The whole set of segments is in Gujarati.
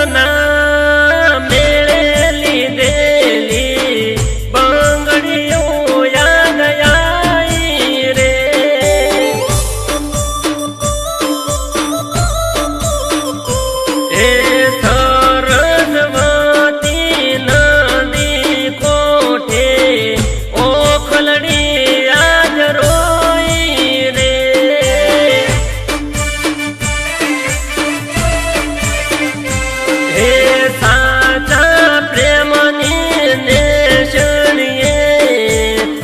સિદ્ધપુરના મેળે લીધેલી બંગડીઓ યાદ આવી રે. એ સરસ્વતી નદી કોઠે ઓખલડી આજ રોઈ રે. હે સાચા પ્રેમની નેશણીએ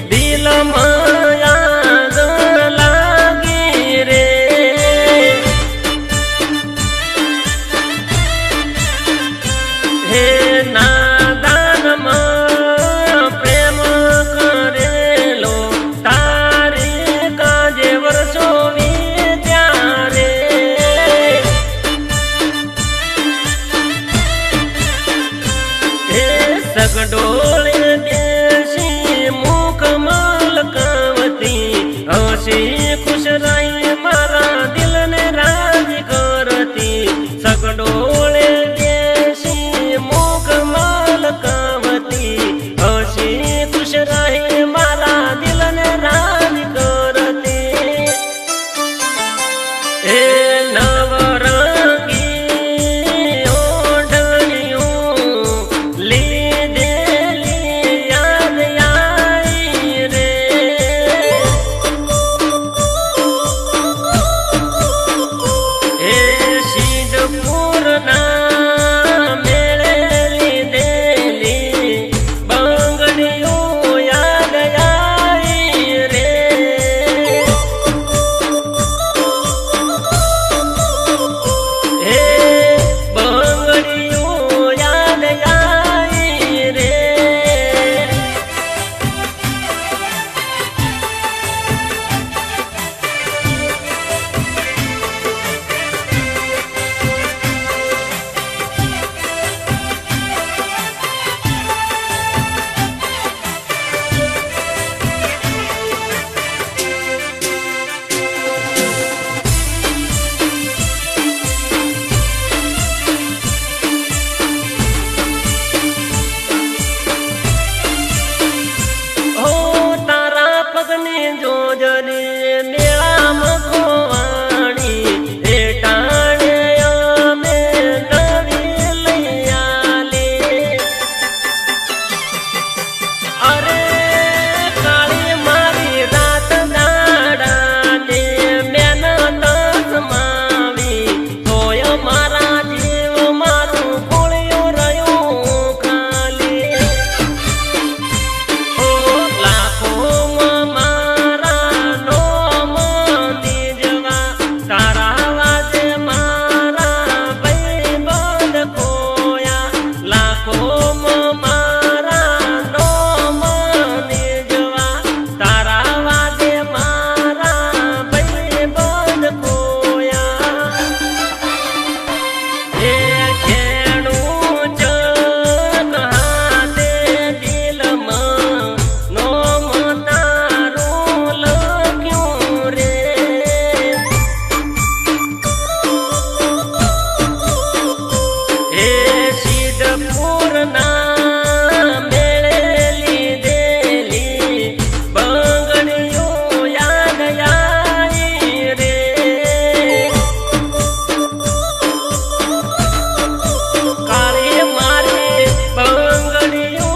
દિલમાં આગ લાગી રે. હે નાદાનમાં પ્રેમ કરેલો તારી કાજે વર્ષો વીત્યા રે. હે સગડોળ દેશી મુખ મલકાવતી હસી ખુશ રહી મારા દિલને રાજી કરતી. સગડોળ દેશી મુખ મલકાવતી હસી ખુશ રહી મારા દિલને રાજી કરતી. હે નવરંગી ઓઢણીઓ લીધેલી યાદ આવી રે. હે સિદ્ધપુરના મેળે લીધેલી બંગડીઓ યાદ આવી રે. હે બંગડીઓ યાદ આવી રે. હો તારા પગની જોજરી મેળામાં ખોવાણી એ ટાણે અમે નવી લઈ આલી. અરે કાળી મારી રાત દાડાને મહેનત સમાવી તોય મારા જીવ મારું ગોળ્યું રહ્યું ખાલી. ઓ લાખોમાં મારા નોમ દીજવા તારા વાજે મારા ભાઈબંધ ખોયા. લાખોમાં મારા નોમ દીજવા તારા વાજે મારા ભાઈબંધ ખોયા. હે ખેડૂત જન હાથે દિલમાં નોમ તારું લખ્યું રે. હે સિદ્ધપુરના મેળે લીધેલી બંગડીઓ યાદ આવી રે. કાળી મારી બંગડીઓ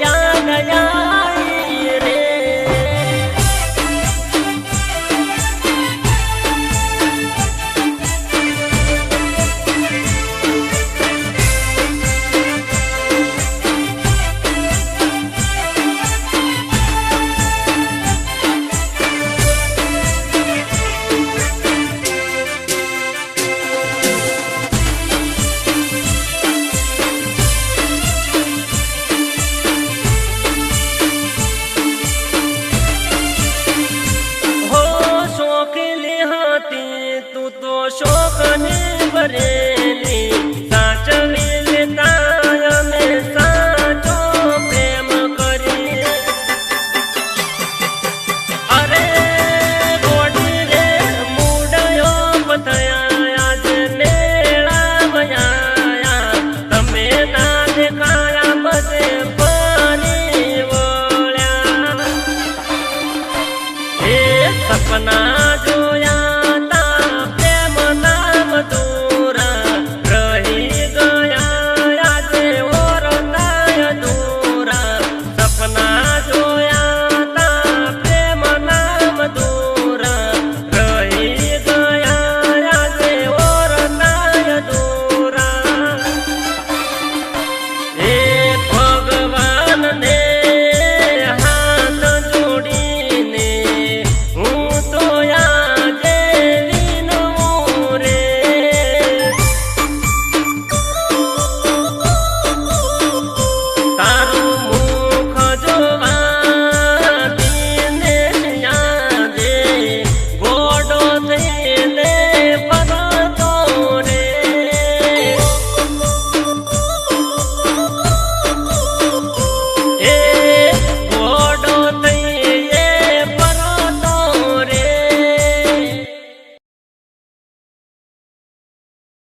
યાદ આવી રે. હો શોખલી હતી તું તો શોખને ભરેલી